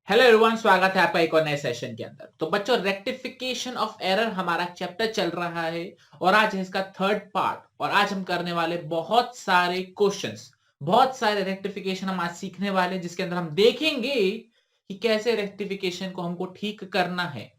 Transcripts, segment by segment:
Hello everyone, स्वागत है आपका एक और नए सेशन के अंदर। तो बच्चों, रेक्टिफिकेशन ऑफ एरर हमारा चैप्टर चल रहा है और आज है इसका थर्ड पार्ट। और आज हम करने वाले बहुत सारे क्वेश्चंस, बहुत सारे रेक्टिफिकेशन हम आज सीखने वाले हैं, जिसके अंदर हम देखेंगे कि कैसे रेक्टिफिकेशन को हमको ठीक करना है।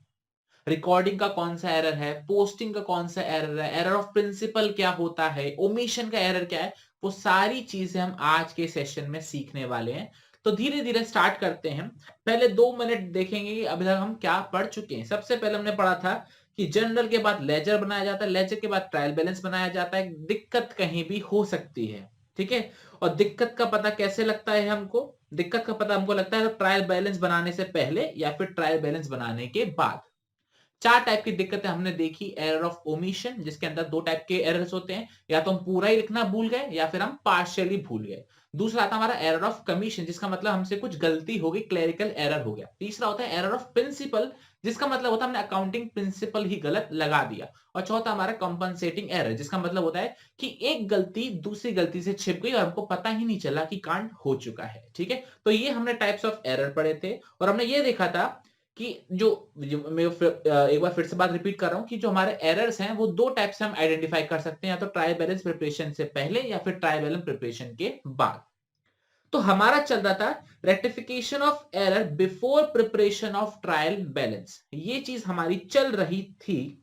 रिकॉर्डिंग का कौन सा एरर है, पोस्टिंग का कौन सा एरर है, एरर ऑफ प्रिंसिपल क्या होता है, ओमिशन का एरर क्या है, वो सारी चीजें हम आज के सेशन में सीखने वाले हैं। तो धीरे धीरे स्टार्ट करते हैं। पहले 2 मिनट देखेंगे कि अभी तक हम क्या पढ़ चुके हैं। सबसे पहले हमने पढ़ा था कि जर्नल के बाद लेजर बनाया जाता है, लेजर के बाद ट्रायल बैलेंस बनाया जाता है। दिक्कत कहीं भी हो सकती है, ठीक है। और दिक्कत का पता कैसे लगता है हमको? दिक्कत का पता हमको लगता है ट्रायल बैलेंस बनाने से पहले या फिर ट्रायल बैलेंस बनाने के बाद। 4 टाइप की दिक्कतें हमने देखी। एरर ऑफ ओमिशन, जिसके अंदर 2 टाइप के एरर्स होते हैं, या तो हम पूरा ही लिखना भूल गए या फिर हम पार्शियली भूल गए। दूसरा आता है हमारा एरर ऑफ कमीशन, जिसका मतलब हमसे कुछ गलती हो गई, क्लेरिकल एरर हो गया। तीसरा होता है एरर ऑफ प्रिंसिपल, जिसका मतलब होता है हमने अकाउंटिंग प्रिंसिपल ही गलत लगा दिया। और चौथा हमारा कंपनसेटिंग एरर, जिसका मतलब होता है कि एक गलती दूसरी गलती से छिप गई और हमको पता ही नहीं चला कि कांड हो चुका है, ठीक है। तो ये हमने टाइप्स ऑफ एरर पढ़े थे और हमने ये देखा था कि एक बार फिर से बात रिपीट कर रहा हूं कि जो हमारे एरर्स हैं वो 2 टाइप से हम आइडेंटिफाई कर सकते हैं, या तो ट्रायल बैलेंस प्रिपरेशन से पहले या फिर ट्रायल बैलेंस प्रिपरेशन के बाद। तो हमारा चल रहा था rectification of error before preparation of trial balance, ये चीज हमारी चल रही थी,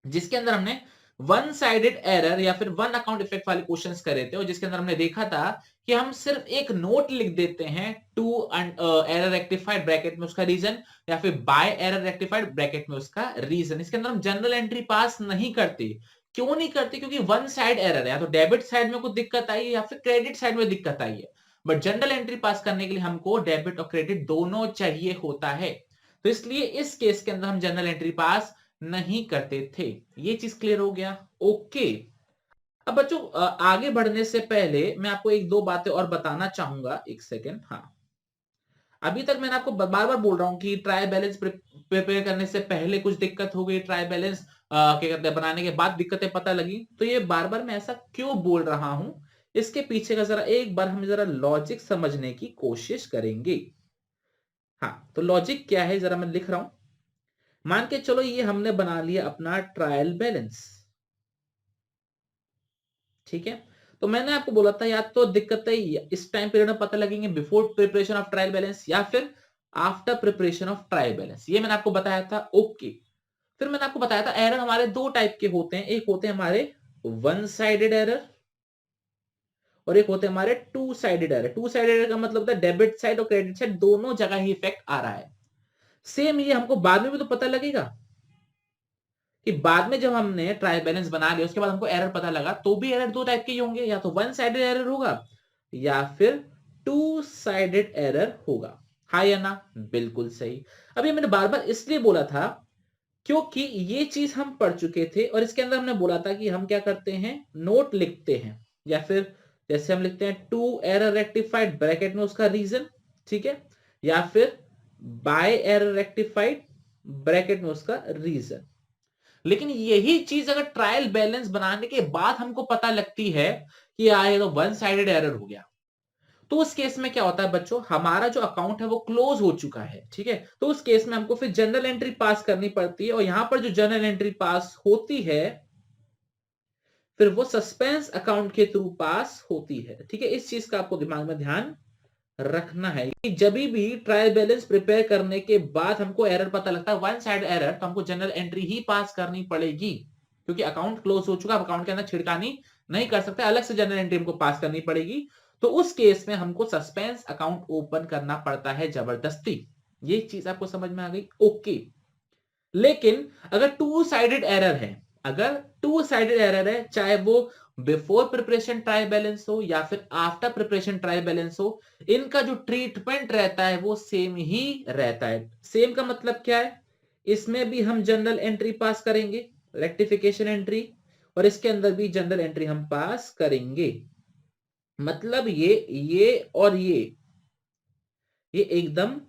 जिसके अंदर हमने वन साइडेड एरर या फिर वन अकाउंट इफेक्ट वाले क्वेश्चंस करे थे। और जिसके अंदर हमने देखा था कि हम सिर्फ एक नोट लिख देते हैं, टू एरर रेक्टिफाइड ब्रैकेट में उसका रीजन, या फिर बाय एरर रेक्टिफाइड ब्रैकेट में उसका रीजन। इसके अंदर हम जनरल एंट्री पास नहीं करते। क्यों नहीं करते? क्योंकि वन साइड एरर है, या तो डेबिट साइड में कुछ दिक्कत आई है या फिर क्रेडिट साइड में दिक्कत आई है। बट जनरल एंट्री पास करने के लिए हमको डेबिट और क्रेडिट दोनों चाहिए होता है। तो इसलिए इस केस के अंदर हम जनरल एंट्री पास नहीं करते थे। ये चीज क्लियर हो गया? ओके। अब बच्चों, आगे बढ़ने से पहले मैं आपको एक दो बातें और बताना चाहूंगा। एक सेकेंड। हाँ, अभी तक मैंने आपको बार बार बोल रहा हूं कि ट्रायल बैलेंस प्रिपेयर करने से पहले कुछ दिक्कत हो गई, ट्रायल बैलेंस क्या कहते हैं बनाने के बाद दिक्कतें पता लगी। तो ये बार बार मैं ऐसा क्यों बोल रहा हूं, इसके पीछे का जरा एक बार हम जरा लॉजिक समझने की कोशिश करेंगे। हाँ, तो लॉजिक क्या है जरा मैं लिख रहा हूं। मान के चलो ये हमने बना लिया अपना ट्रायल बैलेंस, ठीक है। तो मैंने आपको बोला था या तो दिक्कतें इस टाइम पीरियड में पता लगेंगे before preparation of trial balance या फिर after preparation of trial balance, ये मैंने आपको बताया था। ओके। फिर मैंने आपको बताया था एरर हमारे 2 टाइप के होते हैं। एक होते हैं हमारे वन साइडेड एरर और एक होते हैं हमारे to sided error. To sided error का मतलब होता है डेबिट साइड और क्रेडिट साइड दोनों जगह ही इफेक्ट आ रहा है। सेम ये हमको बाद में भी तो पता लगेगा कि बाद में जब हमने ट्रायल बैलेंस बना लिया उसके बाद हमको एरर पता लगा, तो भी एरर 2 टाइप के ही होंगे, या तो वन साइडेड एरर होगा या फिर टू साइडेड एरर होगा। हाँ या ना? बिल्कुल सही। अभी मैंने बार बार इसलिए बोला था क्योंकि ये चीज हम पढ़ चुके थे और इसके अंदर हमने बोला था कि हम क्या करते हैं, नोट लिखते हैं, या फिर जैसे हम लिखते हैं टू एरर रेक्टिफाइड ब्रैकेट में उसका रीजन, ठीक है, या फिर बाय एरर रेक्टिफाइड ब्रैकेट में उसका रीजन। लेकिन यही चीज अगर ट्रायल बैलेंस बनाने के बाद हमको पता लगती है कि यार तो वन साइडेड एरर हो गया, तो उस केस में क्या होता है बच्चों, हमारा जो अकाउंट है वो क्लोज हो चुका है, ठीक है। तो उस केस में हमको फिर जनरल एंट्री पास करनी पड़ती है और यहां पर जो जनरल एंट्री पास होती है फिर वो सस्पेंस अकाउंट के थ्रू पास होती है, ठीक है। इस चीज का आपको दिमाग में ध्यान रखना है कि जब भी ट्रायल बैलेंस प्रिपेयर करने के बाद हमको एरर पता लगता है वन साइड एरर, तो हमको जनरल एंट्री ही पास करनी पड़ेगी, क्योंकि अकाउंट क्लोज हो चुका, अकाउंट के अंदर छिड़कानी नहीं कर सकते, अलग से जनरल एंट्री हमको पास करनी पड़ेगी। तो उस केस में हमको सस्पेंस अकाउंट ओपन करना पड़ता है जबरदस्ती। ये चीज आपको समझ में आ गई? ओके। लेकिन अगर टू साइडेड एरर है, अगर टू साइडेड एरर है, चाहे वो बिफोर प्रिपरेशन ट्रायल बैलेंस हो या फिर आफ्टर प्रिपरेशन ट्रायल बैलेंस हो, इनका जो ट्रीटमेंट रहता है वो सेम ही रहता है। सेम का मतलब क्या है, इसमें भी हम जनरल एंट्री पास करेंगे, रेक्टिफिकेशन एंट्री, और इसके अंदर भी जनरल एंट्री हम पास करेंगे। मतलब ये और ये एकदम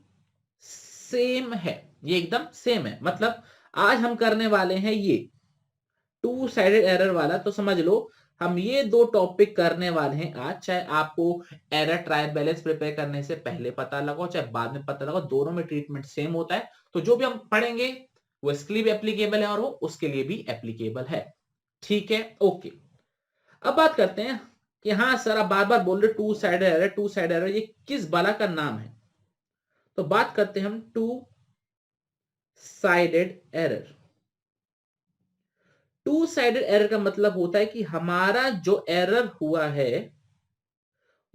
सेम है, ये एकदम सेम है। मतलब आज हम करने वाले हैं ये टू साइडेड एरर वाला, तो समझ लो हम ये दो टॉपिक करने वाले हैं आज, चाहे आपको एरर ट्रायल बैलेंस प्रिपेयर करने से पहले पता लगा चाहे बाद में पता लगा, दोनों में ट्रीटमेंट सेम होता है। तो जो भी हम पढ़ेंगे वो इसके लिए भी एप्लीकेबल है और वो उसके लिए भी एप्लीकेबल है। ठीक है, ओके। अब बात करते हैं कि हाँ सर, आप बार बार बोल रहे two sided error, two side error, ये किस बला का नाम है? तो बात करते हैं हम to sided error. To sided error का मतलब होता है कि हमारा जो एरर हुआ है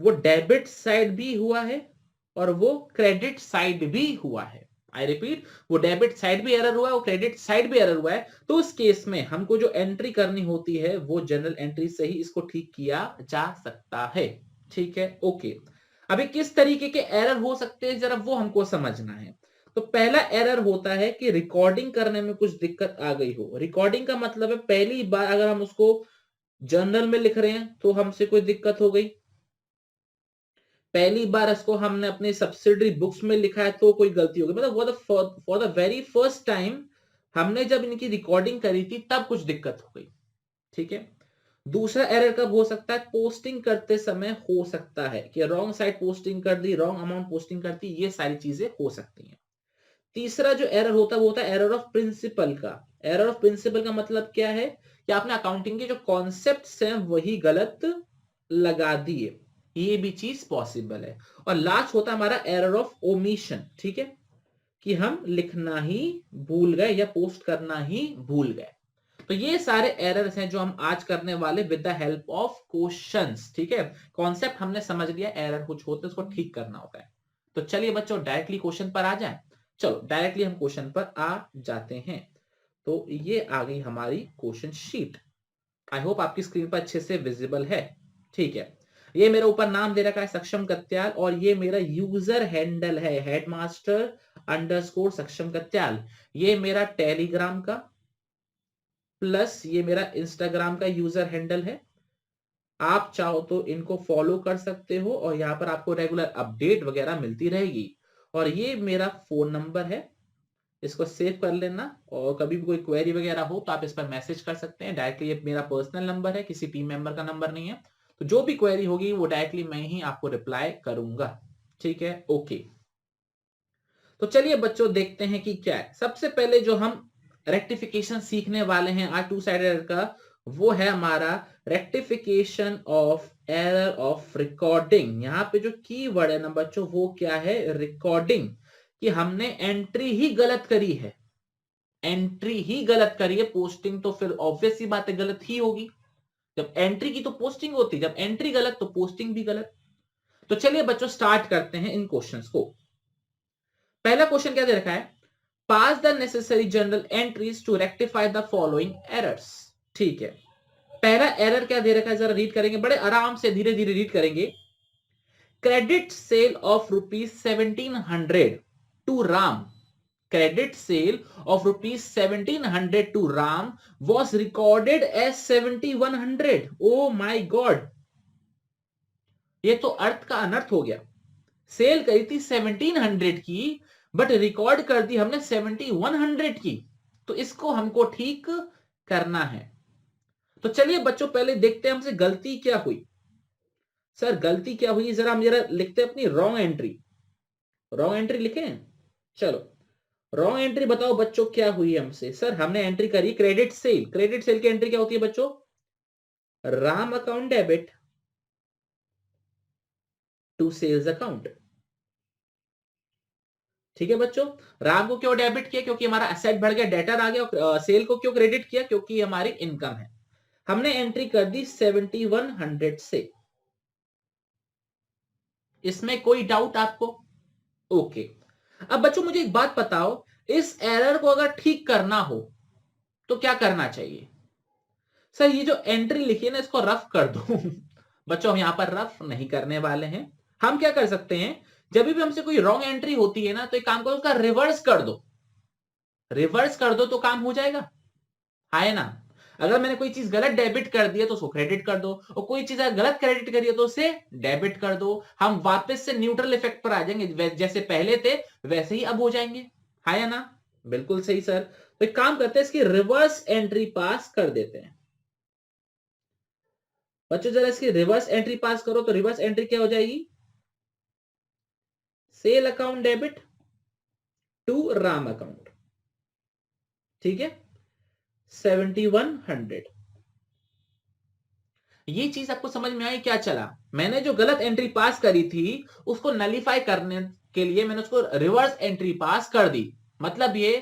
वो डेबिट साइड भी हुआ है और वो क्रेडिट साइड भी हुआ है। आई रिपीट, वो डेबिट साइड भी एरर हुआ है, वो क्रेडिट साइड भी एरर हुआ है। तो उस केस में हमको जो एंट्री करनी होती है वो जनरल एंट्री से ही इसको ठीक किया जा सकता है। ठीक है, ओके। अभी किस तरीके के एरर हो सकते हैं जरा वो हमको समझना है। तो पहला एरर होता है कि रिकॉर्डिंग करने में कुछ दिक्कत आ गई हो। रिकॉर्डिंग का मतलब है पहली बार अगर हम उसको जर्नल में लिख रहे हैं तो हमसे कोई दिक्कत हो गई, पहली बार इसको हमने अपनी सब्सिडरी बुक्स में लिखा है तो कोई गलती हो गई, मतलब for the very first time हमने जब इनकी रिकॉर्डिंग करी थी तब कुछ दिक्कत हो गई। ठीक है। दूसरा एरर कब हो सकता है? पोस्टिंग करते समय हो सकता है कि रॉन्ग साइड पोस्टिंग कर दी, रॉन्ग अमाउंट पोस्टिंग कर दी, ये सारी चीजें हो सकती हैं। तीसरा जो एरर होता है वो होता है एरर ऑफ प्रिंसिपल का। एरर ऑफ प्रिंसिपल का मतलब क्या है कि आपने अकाउंटिंग के जो कॉन्सेप्ट्स हैं वही गलत लगा दिए, ये भी चीज पॉसिबल है। और लास्ट होता है हमारा एरर ऑफ ओमिशन। ठीक है, कि हम लिखना ही भूल गए या पोस्ट करना ही भूल गए। तो ये सारे एरर्स हैं जो हम आज करने वाले with the help of questions. ठीक है, कॉन्सेप्ट हमने समझ लिया, एरर कुछ होते हैं उसको ठीक करना होता है। तो चलिए बच्चों डायरेक्टली क्वेश्चन पर आ जाएं। चलो डायरेक्टली हम क्वेश्चन पर आ जाते हैं। तो ये आ गई हमारी क्वेश्चन शीट। आई होप आपकी स्क्रीन पर अच्छे से विजिबल है। ठीक है, ये मेरा ऊपर नाम दे रखा है सक्षम कत्याल और ये मेरा यूजर हैंडल है हेडमास्टर अंडरस्कोर सक्षम कत्याल। ये मेरा टेलीग्राम का प्लस ये मेरा इंस्टाग्राम का यूजर हैंडल है। आप चाहो तो इनको फॉलो कर सकते हो और यहाँ पर आपको रेगुलर अपडेट वगैरह मिलती रहेगी। और ये मेरा फोन नंबर है, इसको सेव कर लेना और कभी भी कोई क्वेरी वगैरह हो तो आप इस पर मैसेज कर सकते हैं डायरेक्टली। ये मेरा पर्सनल नंबर है, किसी टीम मेंबर का नंबर नहीं है। तो जो भी क्वेरी होगी वो डायरेक्टली मैं ही आपको रिप्लाई करूंगा। ठीक है, ओके। तो चलिए बच्चों देखते हैं कि क्या है। सबसे पहले जो हम रेक्टिफिकेशन सीखने वाले हैं आज टू साइडेड एरर का, वो है हमारा rectification of error of recording. यहाँ पे जो की वर्ड है ना बच्चों वो क्या है? रिकॉर्डिंग। कि हमने एंट्री ही गलत करी है, एंट्री ही गलत करी है। पोस्टिंग तो फिर ऑब्वियस सी बात है गलत ही होगी। जब एंट्री की तो पोस्टिंग होती, जब एंट्री गलत तो पोस्टिंग भी गलत। तो चलिए बच्चों स्टार्ट करते हैं इन क्वेश्चंस को। पहला क्वेश्चन क्या दे रखा है? Pass the necessary journal entries to rectify the following errors. ठीक है, पहला एरर क्या दे रखा है जरा रीड करेंगे, बड़े आराम से धीरे धीरे रीड करेंगे। Credit sale of ₹1700 to Ram, credit sale of ₹1700 to Ram was recorded as 7100। Oh my God, ये तो अर्थ का अनर्थ हो गया। सेल करी थी 1700 की बट रिकॉर्ड कर दी हमने 7100 की। तो इसको हमको ठीक करना है। तो चलिए बच्चों पहले देखते हैं हमसे गलती क्या हुई। सर गलती क्या हुई जरा हम जरा लिखते हैं अपनी रॉन्ग एंट्री। रॉन्ग एंट्री लिखे, चलो रॉन्ग एंट्री बताओ बच्चों क्या हुई हमसे। सर हमने एंट्री करी क्रेडिट सेल। क्रेडिट सेल की एंट्री क्या होती है बच्चों? Ram account debit to sales account. ठीक है बच्चों, राम को क्यों डेबिट किया? क्योंकि हमारा एसेट बढ़ गया, डेटर आ गया। और सेल को क्यों क्रेडिट किया? क्योंकि हमारी इनकम है। हमने एंट्री कर दी 7100 से। इसमें कोई डाउट आपको? ओके। अब बच्चों मुझे एक बात बताओ, इस एरर को अगर ठीक करना हो तो क्या करना चाहिए? सर ये जो एंट्री लिखी है ना इसको रफ कर दो। बच्चों हम यहां पर रफ नहीं करने वाले हैं। हम क्या कर सकते हैं, जब भी हमसे कोई रॉन्ग एंट्री होती है ना तो एक काम करो उसका रिवर्स कर दो। रिवर्स कर दो तो काम हो जाएगा, है ना? अगर मैंने कोई चीज गलत डेबिट कर दी है तो उसको क्रेडिट कर दो, और कोई चीज अगर गलत क्रेडिट करी है तो उसे डेबिट कर दो। हम वापस से न्यूट्रल इफेक्ट पर आ जाएंगे, जैसे पहले थे वैसे ही अब हो जाएंगे, है ना? बिल्कुल सही सर। तो एक काम करते हैं इसकी रिवर्स एंट्री पास कर देते हैं। बच्चों जरा इसकी रिवर्स एंट्री पास करो, तो रिवर्स एंट्री क्या हो जाएगी? Sale account debit to Ram account, ठीक है, 7100। ये चीज आपको समझ में आई? क्या चला, मैंने जो गलत एंट्री पास करी थी उसको नलीफाई करने के लिए मैंने उसको रिवर्स एंट्री पास कर दी। मतलब ये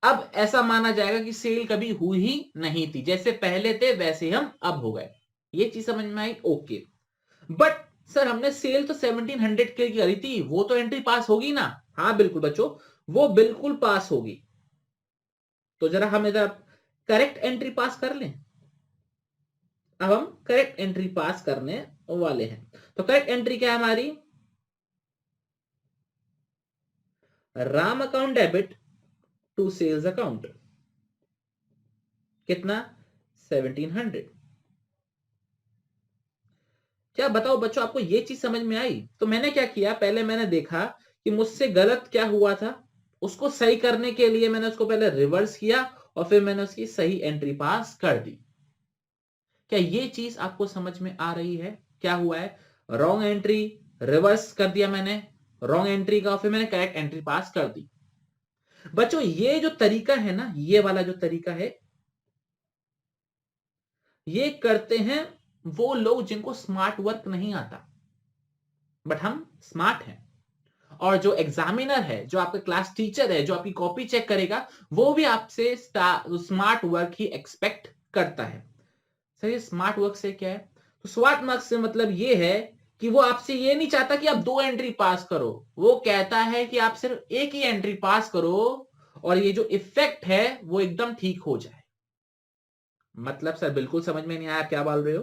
अब ऐसा माना जाएगा कि सेल कभी हुई ही नहीं थी, जैसे पहले थे वैसे हम अब हो गए। ये चीज समझ में आई? ओके। बट सर हमने सेल तो 1700 की करी थी, वो तो एंट्री पास होगी ना? हाँ बिल्कुल बच्चों, वो बिल्कुल पास होगी। तो जरा हम इधर करेक्ट एंट्री पास कर लें। अब हम करेक्ट एंट्री पास करने वाले हैं। तो करेक्ट एंट्री क्या है हमारी? Ram account debit to sales account, कितना? 1700। क्या बताओ बच्चों, आपको ये चीज समझ में आई? तो मैंने क्या किया, पहले मैंने देखा कि मुझसे गलत क्या हुआ था, उसको सही करने के लिए मैंने उसको पहले रिवर्स किया और फिर मैंने उसकी सही एंट्री पास कर दी। क्या ये चीज आपको समझ में आ रही है? क्या हुआ है, रॉन्ग एंट्री रिवर्स कर दिया मैंने, रॉन्ग एंट्री का, फिर मैंने करेक्ट एंट्री पास कर दी। बच्चों ये जो तरीका है ना, ये वाला जो तरीका है, ये करते हैं वो लोग जिनको स्मार्ट वर्क नहीं आता। बट हम स्मार्ट हैं, और जो एग्जामिनर है, जो आपका क्लास टीचर है, जो आपकी कॉपी चेक करेगा, वो भी आपसे स्मार्ट वर्क ही एक्सपेक्ट करता है। सही, स्मार्ट वर्क से क्या है? तो स्मार्ट वर्क से मतलब ये है कि वो आपसे ये नहीं चाहता कि आप 2 एंट्री पास करो, वो कहता है कि आप सिर्फ एक ही एंट्री पास करो और ये जो इफेक्ट है वो एकदम ठीक हो जाए। मतलब सर बिल्कुल समझ में नहीं आया आप क्या बोल रहे हो?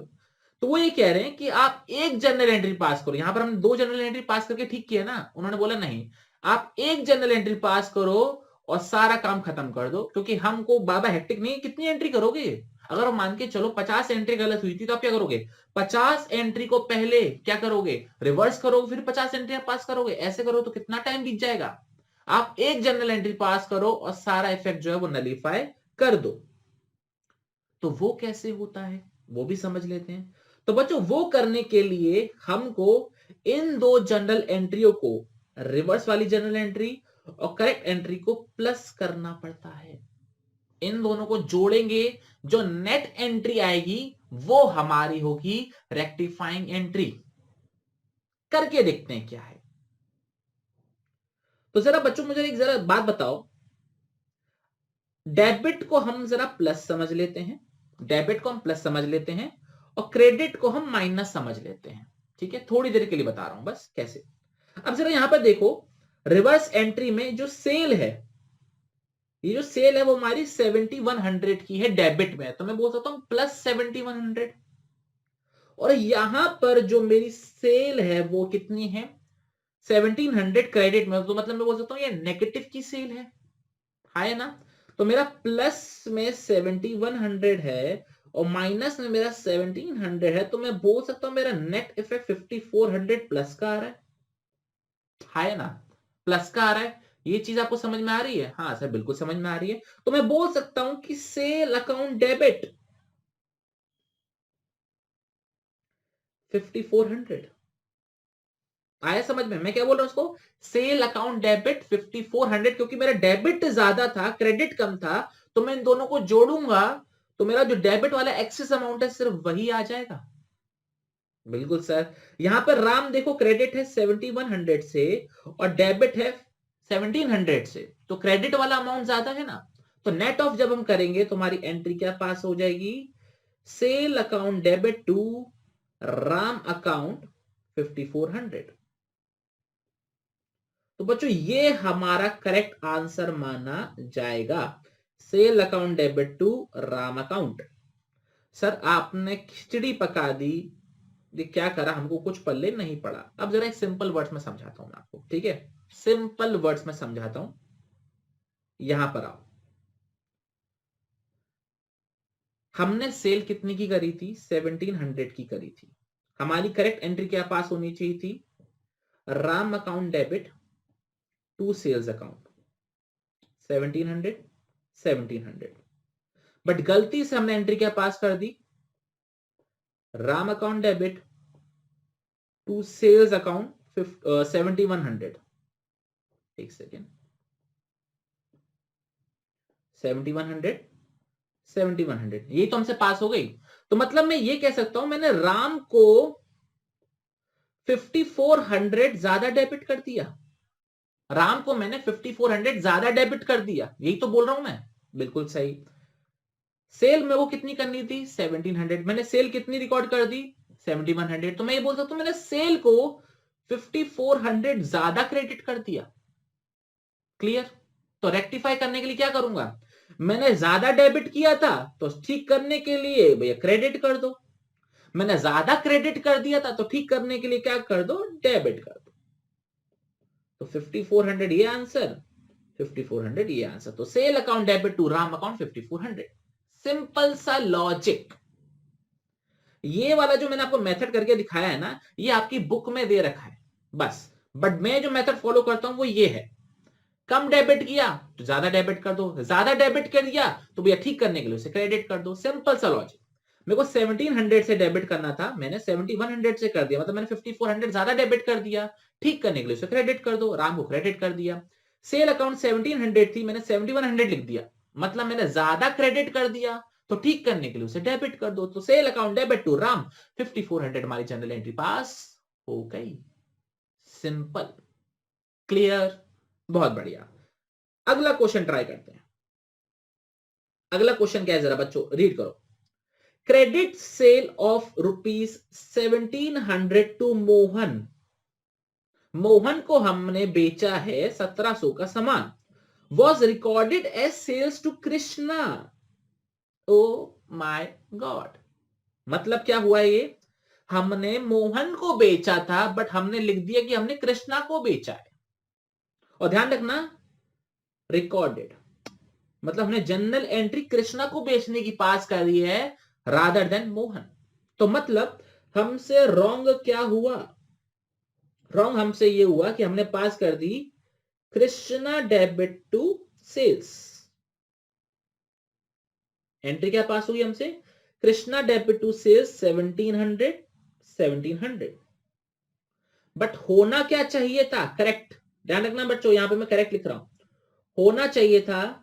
तो वो ये कह रहे हैं कि आप एक जनरल एंट्री पास करो। यहां पर हम 2 जनरल एंट्री पास करके ठीक किया ना, उन्होंने बोला नहीं, आप एक जनरल एंट्री पास करो और सारा काम खत्म कर दो, क्योंकि हमको बाबा हेक्टिक नहीं, कितनी एंट्री करोगे? अगर हम मान के चलो 50 एंट्री गलत हुई थी तो आप क्या करोगे? 50 एंट्री को पहले क्या करोगे? रिवर्स करोगे, फिर 50 एंट्री पास करोगे। ऐसे करो तो कितना टाइम बीत जाएगा। आप एक जनरल एंट्री पास करो और सारा इफेक्ट जो है वो नलीफाई कर दो। तो वो कैसे होता है वो भी समझ लेते हैं। तो बच्चों वो करने के लिए हमको इन 2 जनरल एंट्रियों को, रिवर्स वाली जनरल एंट्री और करेक्ट एंट्री को प्लस करना पड़ता है। इन दोनों को जोड़ेंगे, जो नेट एंट्री आएगी वो हमारी होगी रेक्टिफाइंग एंट्री। करके देखते हैं क्या है। तो जरा बच्चों मुझे एक जरा बात बताओ, डेबिट को हम जरा प्लस समझ लेते हैं, डेबिट को हम प्लस समझ लेते हैं और क्रेडिट को हम माइनस समझ लेते हैं। ठीक है, थोड़ी देर के लिए बता रहा हूं बस कैसे। अब जरा यहां पर देखो, रिवर्स एंट्री में जो सेल है, ये जो सेल है वो हमारी 7100 की है डेबिट में, तो मैं बोल सकता हूं प्लस 7100। और यहां पर जो मेरी सेल है वो कितनी है? 1700 क्रेडिट में, तो मतलब मैं बोल सकता हूं ये नेगेटिव की सेल है ना? तो मेरा प्लस में 7100 है और माइनस में मेरा 1700 है, तो मैं बोल सकता हूं मेरा नेट इफेक्ट 5400 प्लस का आ रहा है ना? प्लस का आ रहा है। ये चीज आपको समझ में आ रही है? हाँ सर बिल्कुल समझ में आ रही है। तो मैं बोल सकता हूं कि सेल अकाउंट डेबिट 5400 आया समझ में? मैं क्या बोल रहा हूं उसको, सेल अकाउंट डेबिट 5400, क्योंकि मेरा डेबिट ज्यादा था क्रेडिट कम था, तो मैं इन दोनों को जोड़ूंगा तो मेरा जो डेबिट वाला एक्सेस अमाउंट है सिर्फ वही आ जाएगा। बिल्कुल सर। यहां पर राम देखो, क्रेडिट है 7100 से और डेबिट है 1700 से, तो क्रेडिट वाला अमाउंट ज्यादा है ना? तो नेट ऑफ जब हम करेंगे तो हमारी एंट्री क्या पास हो जाएगी? Sale account debit to Ram account 5400। तो बच्चों ये हमारा करेक्ट आंसर माना जाएगा, sale account debit to Ram account. Sir आपने खिचड़ी पका दी, ये क्या करा, हमको कुछ पल्ले नहीं पड़ा। अब जरा एक सिंपल वर्ड्स में समझाता हूं मैं आपको, ठीक है? सिंपल वर्ड्स में समझाता हूं, यहां पर आओ। हमने सेल कितनी की करी थी? 1700 की करी थी। हमारी करेक्ट एंट्री क्या पास होनी चाहिए थी? Ram account debit to sales account 1700 1700। But गलती से हमने एंट्री क्या पास कर दी? Ram account debit to sales account 7100। एक सेकेंड, 7100, 7100 यही तो हमसे पास हो गई। तो मतलब मैं ये कह सकता हूं मैंने राम को 5400 ज्यादा डेबिट कर दिया। राम को मैंने 5400 ज्यादा डेबिट कर दिया, यही तो बोल रहा हूं मैं। बिल्कुल सही। सेल में वो कितनी करनी थी 1700, मैंने सेल कितनी रिकॉर्ड कर दी 7100। तो मैं ये बोल सकता हूं मैंने सेल को 5400 ज्यादा क्रेडिट कर दिया। क्लियर। तो रेक्टिफाई करने के लिए क्या करूंगा, मैंने ज्यादा डेबिट किया था तो ठीक करने के लिए भैया क्रेडिट कर दो, मैंने ज्यादा क्रेडिट कर दिया था तो ठीक करने के लिए क्या कर दो, डेबिट कर दो। तो 5400 ये आंसर, 5400 ये आंसर। तो sale account debit to Ram account 5400। Simple सा लॉजिक। ये वाला जो मैंने आपको मेथड करके दिखाया है ना, ये आपकी बुक में दे रखा है बस। बट मैं जो मेथड फॉलो करता हूं वो ये है, कम डेबिट किया तो ज्यादा डेबिट कर दो, ज्यादा डेबिट कर दिया तो भैया ठीक करने के लिए उसे क्रेडिट कर दो। सिंपल सा लॉजिक। मेरे को 1700 से डेबिट करना था, मैंने 7100 से कर दिया, मतलब मैंने 5400 ज्यादा डेबिट कर दिया। ठीक करने के लिए उसे क्रेडिट कर दो, राम को क्रेडिट कर दिया। सेल अकाउंट 1700 थी, मैंने 7100 लिख दिया, मतलब मैंने ज्यादा क्रेडिट कर दिया, तो ठीक करने के लिए उसे डेबिट कर दो। तो sale account debit to Ram 5400 हमारी जनरल एंट्री पास हो गई। सिंपल, क्लियर, बहुत बढ़िया। अगला क्वेश्चन ट्राई करते हैं। अगला क्वेश्चन क्या है जरा बच्चों रीड करो। Credit sale of ₹1700 to Mohan. Mohan को हमने बेचा है 1700 का सामान। Was recorded as sales to Krishna. Oh my god, मतलब क्या हुआ ये, हमने मोहन को बेचा था बट हमने लिख दिया कि हमने कृष्णा को बेचा है। और ध्यान रखना, रिकॉर्डेड मतलब हमने जनरल एंट्री कृष्णा को बेचने की पास कर दी है रादर देन मोहन। तो मतलब हमसे रॉन्ग क्या हुआ, रॉन्ग हमसे ये हुआ कि हमने पास कर दी Krishna debit to sales. Entry क्या पास हुई हमसे, Krishna debit to sales 1700। But होना क्या चाहिए था, करेक्ट। ध्यान रखना बच्चों, यहां पे मैं करेक्ट लिख रहा हूं, होना चाहिए था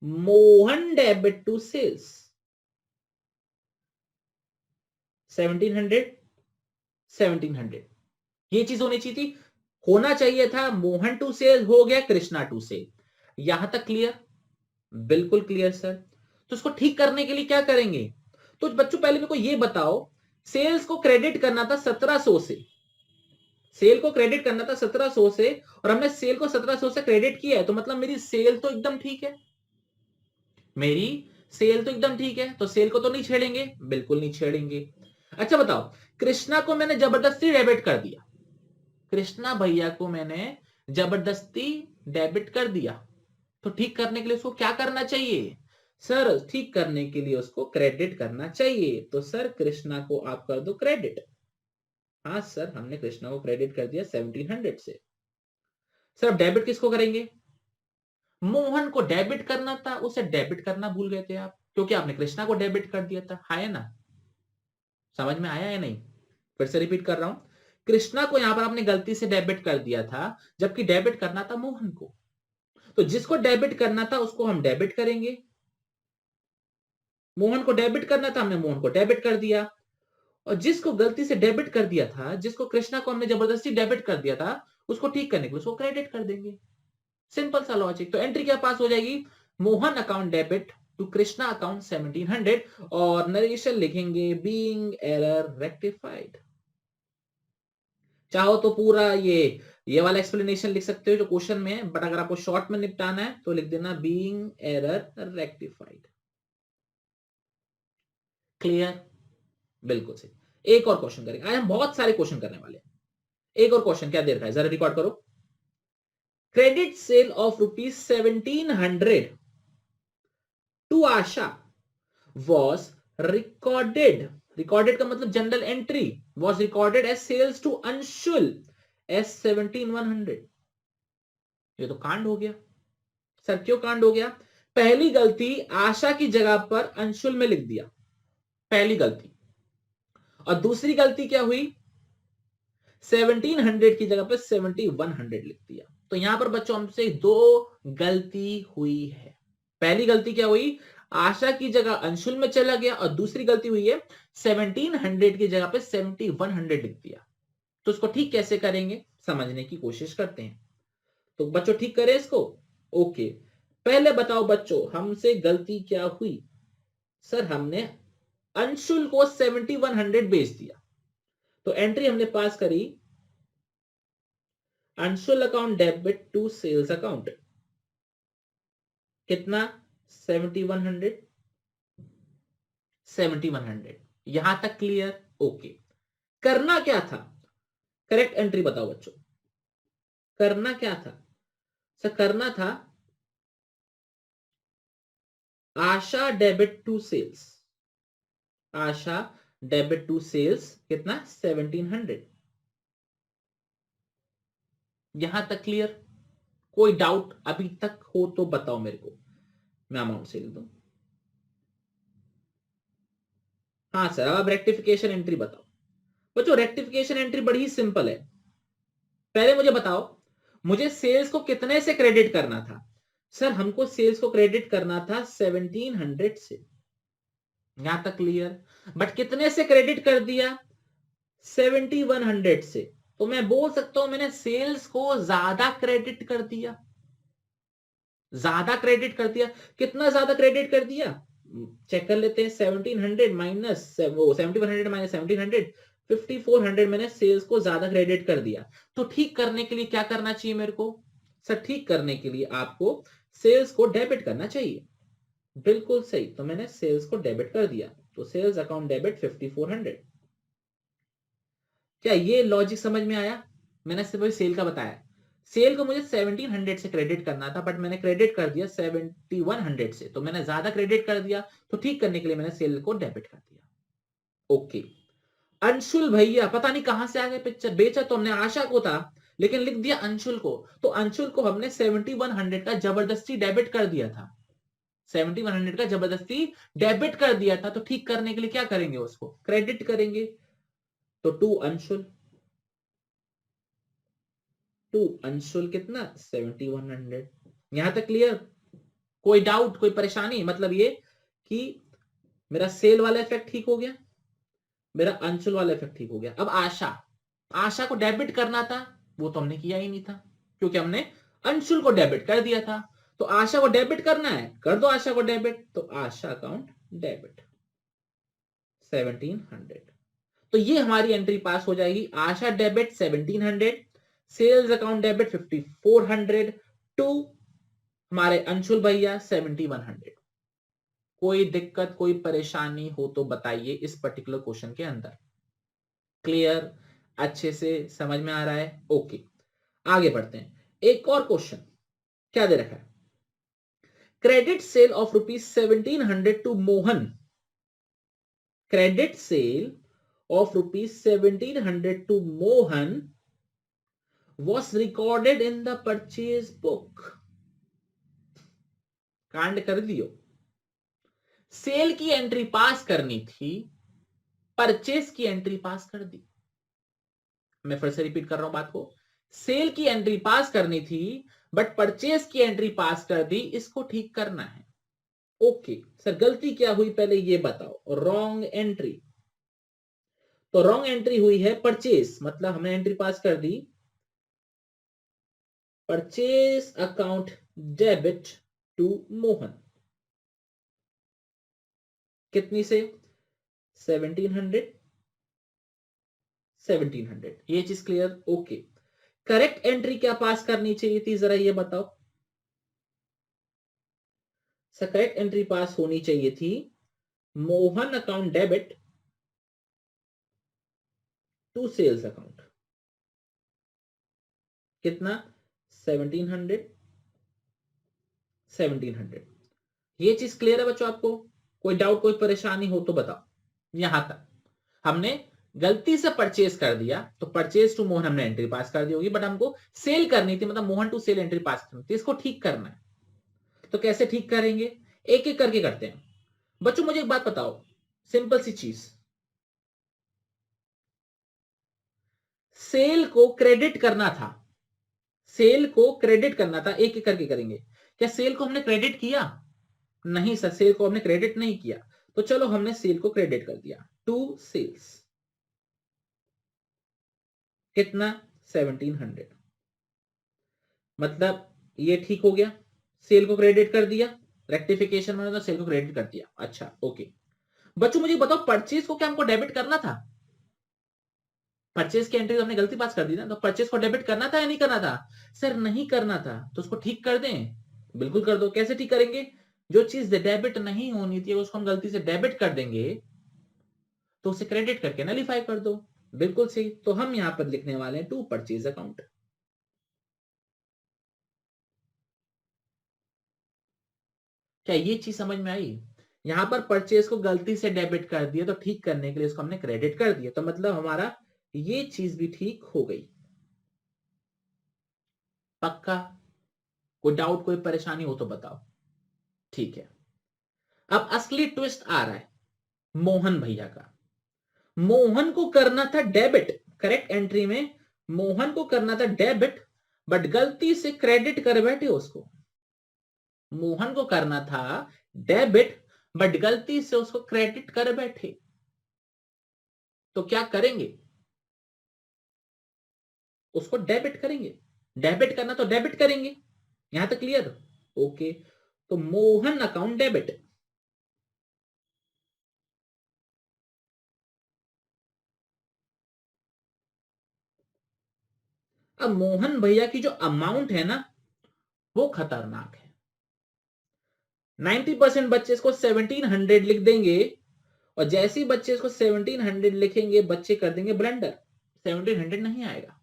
मोहन डेबिट टू सेल्स 1700। ये चीज होनी चाहिए थी, होना चाहिए था मोहन टू सेल, हो गया कृष्णा टू सेल। यहां तक क्लियर, बिल्कुल क्लियर सर। तो इसको ठीक करने के लिए क्या करेंगे, तो बच्चों पहले मेरे को ये बताओ, सेल्स को क्रेडिट करना था 1700 से, सेल को क्रेडिट करना था 1700 से, और हमने सेल को 1700 से क्रेडिट किया है, तो मतलब मेरी सेल तो एकदम ठीक है, मेरी सेल तो एकदम ठीक है, तो सेल को तो नहीं छेड़ेंगे, बिल्कुल नहीं छेड़ेंगे। अच्छा बताओ, कृष्णा को मैंने जबरदस्ती डेबिट कर दिया, कृष्णा भैया को मैंने जबरदस्ती डेबिट कर दिया, तो ठीक करने के लिए उसको क्या करना चाहिए, सर ठीक करने के लिए उसको क्रेडिट करना चाहिए। तो सर कृष्णा को आप कर दो क्रेडिट। हाँ सर, हमने कृष्णा को क्रेडिट कर दिया 1700 से। सर डेबिट किसको करेंगे, मोहन को डेबिट करना था, उसे डेबिट करना भूल गए थे आप, क्योंकि आपने कृष्णा को डेबिट कर दिया था। है ना, समझ में आया या नहीं, फिर से रिपीट कर रहा हूं, कृष्णा को यहां पर आपने गलती से डेबिट कर दिया था, जबकि डेबिट करना था मोहन को। तो जिसको डेबिट करना था उसको हम डेबिट करेंगे, मोहन को डेबिट करना था, हमने मोहन को डेबिट कर दिया। और जिसको गलती से डेबिट कर दिया था, जिसको कृष्णा को हमने जबरदस्ती डेबिट कर दिया था, उसको ठीक करने के लिए उसको क्रेडिट कर देंगे। सिंपल सा लॉजिक। तो एंट्री क्या पास हो जाएगी, Mohan account debit to Krishna account 1700, और नरेशन लिखेंगे बीइंग एरर रेक्टिफाइड। चाहो तो पूरा ये वाला एक्सप्लेनेशन लिख सकते हो जो क्वेश्चन में है, बट अगर आपको शॉर्ट में निपटाना है तो लिख देना बीइंग एरर रेक्टिफाइड। क्लियर, बिल्कुल सही। एक और क्वेश्चन करेंगे, आज हम बहुत सारे क्वेश्चन करने वाले हैं। एक और क्वेश्चन क्या दे रखा है जरा रिकॉर्ड करो। Credit sale of ₹1700 to Asha was recorded, recorded का मतलब general entry, was recorded as sales to Anshul as 17,100। ये तो कांड हो गया सर, क्यों कांड हो गया, पहली गलती आशा की जगह पर अंशुल में लिख दिया, पहली गलती। और दूसरी गलती क्या हुई, 1700 की जगह पर 7100 लिख दिया। तो यहां पर बच्चों हमसे दो गलती हुई है। पहली गलती क्या हुई, आशा की जगह अंशुल में चला गया, और दूसरी गलती हुई है 1700 की जगह पे 7100 लिख दिया। तो उसको ठीक कैसे करेंगे समझने की कोशिश करते हैं। तो बच्चों ठीक करें इसको। ओके, पहले बताओ बच्चों हमसे गलती क्या हुई। सर हमने अंशुल को 7100 बेच दिया। तो एंट्री हमने पास करी, Anshul account debit to sales account, कितना 7100, 7100। यहां तक क्लियर, ओके। करना क्या था, करेक्ट एंट्री बताओ बच्चों, करना क्या था। सर करना था Asha debit to sales, Asha debit to sales कितना 1700। यहां तक क्लियर, कोई डाउट अभी तक हो तो बताओ मेरे को, मैं अमाउंट से लिख दूं। हाँ सर, अब रेक्टिफिकेशन एंट्री बताओ। बच्चों रेक्टिफिकेशन एंट्री बड़ी ही सिंपल है। पहले मुझे बताओ मुझे सेल्स को कितने से क्रेडिट करना था। सर हमको सेल्स को क्रेडिट करना था 1700 से, यहां तक क्लियर। बट कितने से क्रेडिट कर दिया, 7100 से। तो मैं बोल सकता हूं मैंने सेल्स को ज्यादा क्रेडिट कर दिया, ज्यादा क्रेडिट कर दिया। कितना ज्यादा क्रेडिट कर दिया चेक कर लेते हैं, 1700 माइनस 7100 माइनस 1700, 5400 मैंने सेल्स को ज्यादा क्रेडिट कर दिया। तो ठीक करने के लिए क्या करना चाहिए मेरे को, सर ठीक करने के लिए आपको सेल्स को डेबिट करना चाहिए। बिल्कुल सही, तो मैंने सेल्स को डेबिट कर दिया, तो सेल्स अकाउंट डेबिट 5400। क्या ये लॉजिक समझ में आया। मैंने सिर्फ सेल का बताया, सेल को मुझे 1700 से क्रेडिट करना था, बट मैंने क्रेडिट कर दिया 7100 से, तो मैंने ज्यादा क्रेडिट कर दिया। तो ठीक करने के लिए मैंने सेल को डेबिट कर दिया। ओके, अंशुल भैया पता नहीं कहां से आ गए पिक्चर, बेचा तो हमने आशा को था लेकिन लिख दिया अंशुल को। तो अंशुल को हमने 7100 का जबरदस्ती डेबिट कर दिया था, 7100 का जबरदस्ती डेबिट कर दिया था। तो ठीक करने के लिए क्या करेंगे, उसको क्रेडिट करेंगे। तो टू अंशुल कितना 7100। यहां तक क्लियर, कोई डाउट कोई परेशानी, मतलब ये कि मेरा सेल वाला इफेक्ट ठीक हो गया, मेरा अंशुल वाला इफेक्ट ठीक हो गया। अब आशा, आशा को डेबिट करना था, वो तो हमने किया ही नहीं था क्योंकि हमने अंशुल को डेबिट कर दिया था। तो आशा को डेबिट करना है, कर दो आशा को डेबिट, तो आशा अकाउंट डेबिट 1700। तो ये हमारी एंट्री पास हो जाएगी, Asha debit 1700, sales account debit 5400 to हमारे अंशुल भैया 7100। कोई दिक्कत कोई परेशानी हो तो बताइए इस पर्टिकुलर क्वेश्चन के अंदर। क्लियर, अच्छे से समझ में आ रहा है। ओके, आगे बढ़ते हैं। एक और क्वेश्चन क्या दे रखा है, credit sale of ₹1700 to Mohan, credit sale of ₹1700 to Mohan was recorded in the purchase book। कांड कर दियो, सेल की एंट्री पास करनी थी, परचेस की एंट्री पास कर दी। मैं फिर से रिपीट कर रहा हूं बात को, सेल की एंट्री पास करनी थी बट परचेस की एंट्री पास कर दी, इसको ठीक करना है। ओके सर, गलती क्या हुई पहले ये बताओ। रॉन्ग एंट्री, तो रॉन्ग एंट्री हुई है परचेस, मतलब हमने एंट्री पास कर दी purchase account debit to Mohan, कितनी से 1700, 1700। ये चीज क्लियर, ओके। करेक्ट एंट्री क्या पास करनी चाहिए थी जरा ये बताओ। सर करेक्ट एंट्री पास होनी चाहिए थी Mohan account debit to sales account, कितना 1700, 1700। ये चीज क्लियर है बच्चों आपको, कोई डाउट कोई परेशानी हो तो बताओ। यहां तक हमने गलती से परचेज कर दिया, तो परचेज टू मोहन हमने एंट्री पास कर दी होगी, बट हमको सेल करनी थी, मतलब Mohan to sale entry pass करनी थी, इसको ठीक करना है। तो कैसे ठीक करेंगे, एक एक करके करते हैं। बच्चों मुझे एक बात बताओ, सिंपल सी चीज, सेल को क्रेडिट करना था, सेल को क्रेडिट करना था, एक एक करके करेंगे। क्या सेल को हमने क्रेडिट किया? नहीं सर, सेल को हमने क्रेडिट नहीं किया। तो चलो हमने सेल को क्रेडिट कर दिया, टू सेल्स, कितना, 1700। मतलब ये ठीक हो गया, सेल को क्रेडिट कर दिया, रेक्टिफिकेशन में तो सेल को क्रेडिट कर दिया। अच्छा ओके बच्चों मुझे बताओ, परचेज को क्या हमको डेबिट करना था? परचेज की एंट्री तो हमने गलती पास कर दी ना, तो परचेज को डेबिट करना था या नहीं करना था? सर नहीं करना था, तो उसको ठीक कर दें? बिल्कुल कर दो। कैसे ठीक करेंगे? जो चीज डेबिट नहीं होनी थी उसको हम गलती से डेबिट कर देंगे, तो उसे क्रेडिट करके नलीफाई कर दो। बिल्कुल सही। तो हम यहां पर लिखने वाले हैं टू परचेज अकाउंट। क्या ये चीज समझ में आई? यहां पर परचेज को गलती से डेबिट कर दिया, तो ठीक करने के लिए इसको हमने क्रेडिट कर दिया, तो मतलब हमारा ये चीज भी ठीक हो गई। पक्का? कोई डाउट, कोई परेशानी हो तो बताओ। ठीक है, अब असली ट्विस्ट आ रहा है मोहन भैया का। मोहन को करना था डेबिट, करेक्ट एंट्री में मोहन को करना था डेबिट, बट गलती से क्रेडिट कर बैठे उसको। मोहन को करना था डेबिट, बट गलती से उसको क्रेडिट कर बैठे, तो क्या करेंगे? उसको डेबिट करेंगे। डेबिट करना तो डेबिट करेंगे, यहां तक क्लियर? ओके, तो मोहन अकाउंट डेबिट। अब मोहन भैया की जो अमाउंट है ना, वो खतरनाक है। 90% बच्चे इसको 1700 लिख देंगे, और जैसे ही बच्चे इसको 1700 लिखेंगे, बच्चे कर देंगे ब्लंडर, 1700 नहीं आएगा।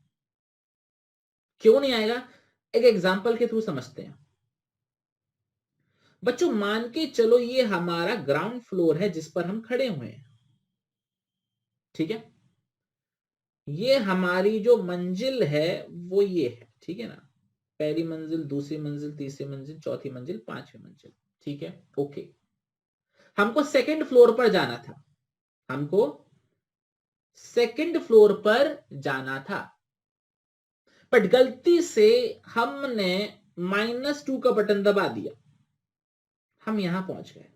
क्यों नहीं आएगा? एक एग्जांपल के थ्रू समझते हैं। बच्चों मान के चलो ये हमारा ग्राउंड फ्लोर है जिस पर हम खड़े हुए हैं, ठीक है? ये हमारी जो मंजिल है वो ये है, ठीक है ना? पहली मंजिल, दूसरी मंजिल, तीसरी मंजिल, चौथी मंजिल, पांचवी मंजिल, ठीक है? ओके, हमको सेकंड फ्लोर पर जाना था, हमको सेकंड फ्लोर पर जाना था, बट गलती से हमने -2 का बटन दबा दिया, हम यहां पहुंच गए।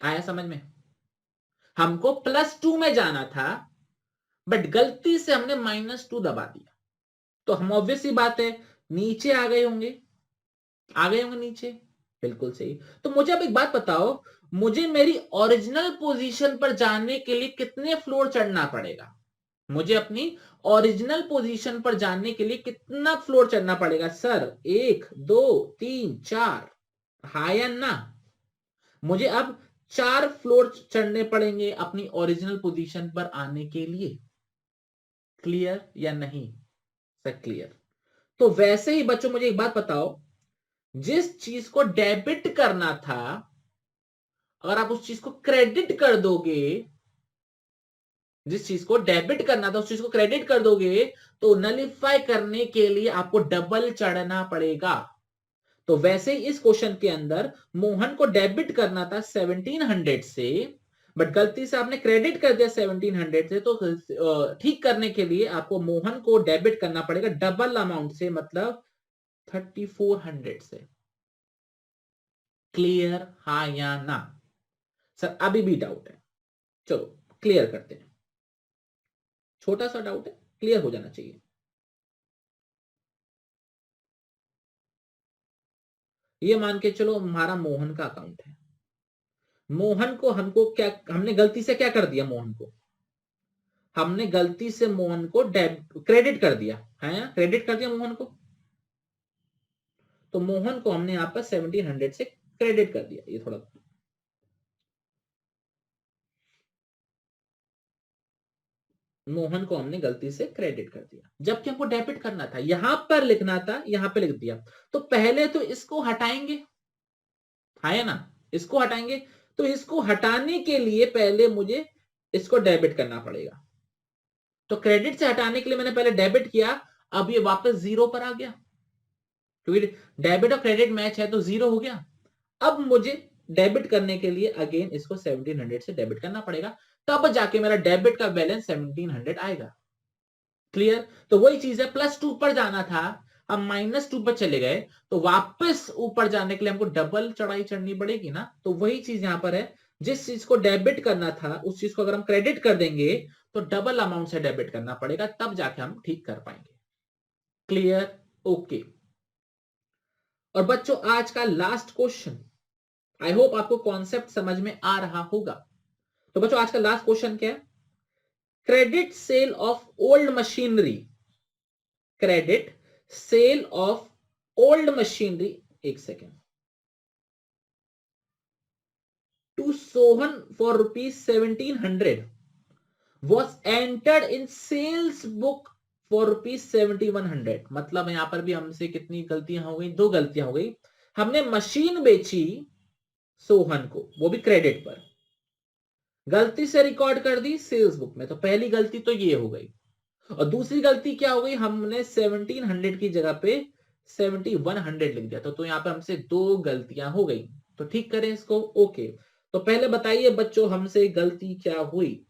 आया समझ में? हमको +2 में जाना था, बट गलती से हमने -2 दबा दिया, तो हम ऑब्वियस सी बात है नीचे आ गए होंगे, आ गए होंगे नीचे। बिल्कुल सही। तो मुझे अब एक बात बताओ, मुझे मेरी ओरिजिनल पोजीशन पर जाने के लिए कितने फ्लोर चढ़ना पड़ेगा? मुझे अपनी ओरिजिनल पोजीशन पर जाने के लिए कितना फ्लोर चढ़ना पड़ेगा? सर 1 2 3 4, हा या ना? मुझे अब 4 फ्लोर चढ़ने पड़ेंगे अपनी ओरिजिनल पोजीशन पर आने के लिए। क्लियर या नहीं? Sir clear. तो वैसे ही बच्चों मुझे एक बात बताओ, जिस चीज को डेबिट करना था, अगर आप उस चीज को क्रेडिट कर दोगे, जिस चीज को डेबिट करना था उस चीज को क्रेडिट कर दोगे, तो नलिफाई करने के लिए आपको डबल चढ़ना पड़ेगा। तो वैसे ही इस क्वेश्चन के अंदर मोहन को डेबिट करना था 1700 से, बट गलती से आपने क्रेडिट कर दिया 1700 से, तो ठीक करने के लिए आपको मोहन को डेबिट करना पड़ेगा डबल अमाउंट से, मतलब 3400 से। क्लियर, हाँ या ना? सर अभी भी डाउट है? चलो क्लियर करते हैं, छोटा सा डाउट है, क्लियर हो जाना चाहिए। ये मान के चलो हमारा मोहन का अकाउंट है, मोहन को हमको क्या, हमने गलती से क्या कर दिया, मोहन को हमने गलती से मोहन को क्रेडिट कर दिया है, क्रेडिट कर दिया मोहन को, तो मोहन को हमने यहां पर 1700 से क्रेडिट कर दिया। ये थोड़ा, मोहन को हमने गलती से क्रेडिट कर दिया, जबकि हमको डेबिट करना था, यहां पर लिखना था, यहां पर लिख दिया। तो पहले तो इसको हटाएंगे, है ना? इसको हटाएंगे, तो इसको हटाने के लिए पहले मुझे इसको डेबिट करना पड़ेगा, तो क्रेडिट से हटाने के लिए मैंने पहले डेबिट किया, अब ये वापस 0 पर आ गया। क्योंकि डेबिट और क्रेडिट मैच है तो 0 हो गया। अब मुझे डेबिट करने के लिए अगेन इसको 1700 से डेबिट करना पड़ेगा, तब जाके मेरा डेबिट का बैलेंस 1700 आएगा। क्लियर? तो वही चीज है, +2 पर जाना था, अब -2 पर चले गए, तो वापस ऊपर जाने के लिए हमको डबल चढ़ाई चढ़नी पड़ेगी ना। तो वही चीज यहां पर है, जिस चीज को डेबिट करना था उस चीज को अगर हम क्रेडिट कर देंगे तो डबल अमाउंट से डेबिट करना पड़ेगा, तब जाके हम ठीक कर पाएंगे। क्लियर? ओके। और बच्चों आज का लास्ट क्वेश्चन, आई होप आपको कॉन्सेप्ट समझ में आ रहा होगा। तो बच्चों आज का लास्ट क्वेश्चन क्या है? Credit sale of old machinery, credit sale of old machinery, एक second, to Sohan for ₹1700 was entered in sales book for ₹7100। मतलब यहां पर भी हमसे कितनी गलतियां हो गई? 2 गलतियां हो गई। हमने मशीन बेची सोहन को, वो भी क्रेडिट पर, गलती से रिकॉर्ड कर दी सेल्स बुक में, तो पहली गलती तो ये हो गई। और दूसरी गलती क्या हो गई? हमने 1700 की जगह पे 7100 लिख दिया, तो यहाँ पे हमसे 2 गलतियां हो गई। तो ठीक करें इसको। ओके, तो पहले बताइए बच्चों हमसे गलती क्या हुई?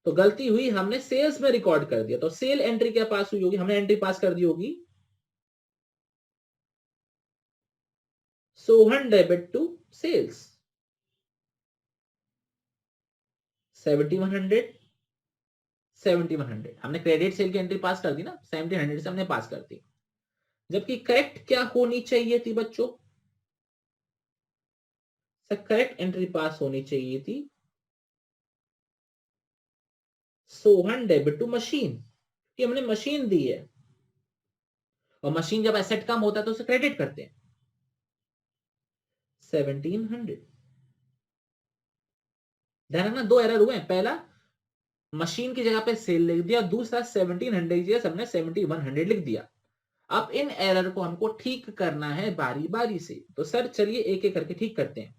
तो गलती हुई, हमने सेल्स में रिकॉर्ड कर दिया। तो सेल एंट्री क्या पास हुई होगी? हमने एंट्री पास कर दी होगी, सोहन डेबिट टू सेल्स 7100, 7100 हमने क्रेडिट सेल की एंट्री पास कर दी ना, 1700 से हमने पास कर दी। जबकि करेक्ट क्या होनी चाहिए थी बच्चों? करेक्ट एंट्री पास होनी चाहिए थी सोहन डेबिट टू मशीन, कि हमने मशीन दी है, और मशीन जब एसेट कम होता है तो उसे क्रेडिट करते हैं 1700। ध्यान रखना 2 एरर हुए हैं, पहला मशीन की जगह पे सेल लिख दिया, दूसरा 1700 की जगह हमने 7100 लिख दिया। अब इन एरर को हमको ठीक करना है बारी बारी से, तो सर चलिए एक एक करके ठीक करते हैं।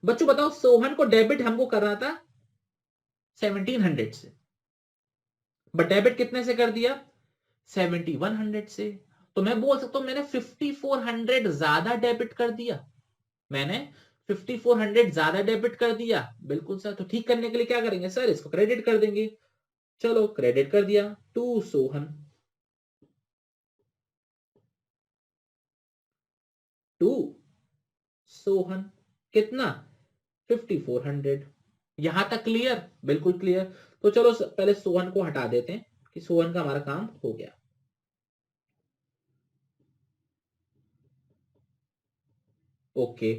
बच्चों बताओ, सोहन को डेबिट हमको करना था 1700 से, बट डेबिट कितने से कर दिया? 7100 से। तो मैं बोल सकता हूं मैंने 5400 ज्यादा डेबिट कर दिया, मैंने 5400 ज्यादा डेबिट कर दिया। बिल्कुल सर। तो ठीक करने के लिए क्या करेंगे सर? इसको क्रेडिट कर देंगे। चलो क्रेडिट कर दिया टू सोहन, टू सोहन, कितना? 5400। यहां तक क्लियर? बिल्कुल क्लियर। तो चलो पहले सोहन को हटा देते हैं कि सोहन का हमारा काम हो गया। ओके,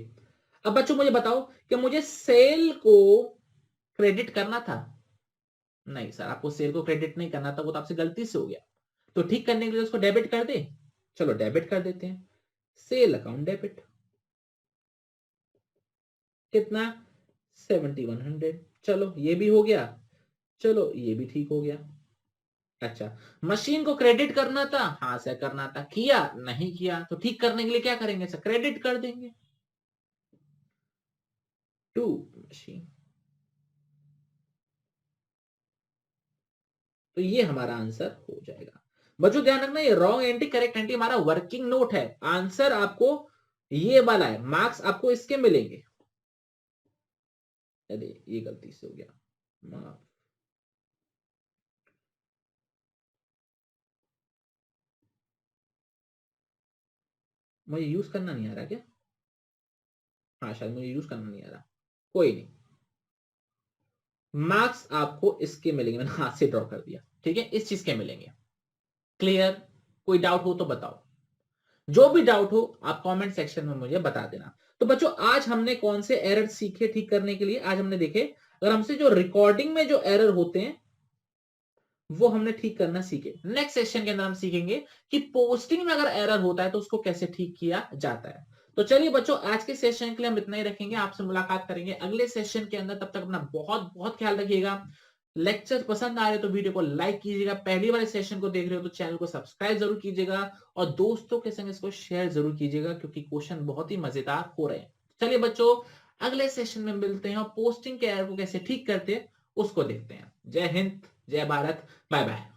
अब बच्चों मुझे बताओ कि मुझे सेल को क्रेडिट करना था? नहीं सर, आपको सेल को क्रेडिट नहीं करना था, वो तो आपसे गलती से हो गया। तो ठीक करने के लिए उसको डेबिट कर दे। चलो डेबिट कर देते हैं, सेल अकाउंट डेबिट, कितना? 7100। चलो ये भी हो गया, चलो ये भी ठीक हो गया। अच्छा, मशीन को क्रेडिट करना था? हाँ सर करना था, किया नहीं किया? तो ठीक करने के लिए क्या करेंगे सर? क्रेडिट कर देंगे टू मशीन। तो ये हमारा आंसर हो जाएगा। बच्चों ध्यान रखना, ये रॉन्ग एंट्री करेक्ट एंट्री हमारा वर्किंग नोट है। आंसर आपको ये वाला है, मार्क्स आपको इसके मिलेंगे। अरे ये गलती से हो गया, माफ। मुझे यूज करना नहीं आ रहा क्या? हाँ शायद मुझे यूज करना नहीं आ रहा, कोई नहीं। मार्क्स आपको इसके मिलेंगे, मैंने हाथ से ड्रॉ कर दिया, ठीक है, इस चीज के मिलेंगे। क्लियर? कोई डाउट हो तो बताओ, जो भी डाउट हो आप कमेंट सेक्शन में मुझे बता देना। तो बच्चों आज हमने कौन से एरर सीखे ठीक करने के लिए? आज हमने देखे, अगर हमसे जो रिकॉर्डिंग में जो एरर होते हैं वो हमने ठीक करना सीखे। नेक्स्ट सेशन के अंदर हम सीखेंगे कि पोस्टिंग में अगर एरर होता है तो उसको कैसे ठीक किया जाता है। तो चलिए बच्चों आज के सेशन के लिए हम इतना ही रखेंगे, आपसे मुलाकात करेंगे अगले सेशन के अंदर। तब तक अपना बहुत बहुत ख्याल रखिएगा। लेक्चर पसंद आ रहे तो वीडियो को लाइक कीजिएगा, पहली बार सेशन को देख रहे हो तो चैनल को सब्सक्राइब जरूर कीजिएगा, और दोस्तों के संग इसको शेयर जरूर कीजिएगा, क्योंकि क्वेश्चन बहुत ही मजेदार हो रहे हैं। चलिए बच्चों अगले सेशन में मिलते हैं और पोस्टिंग के एरर को कैसे ठीक करते हैं उसको देखते हैं। जय हिंद, जय भारत, बाय बाय।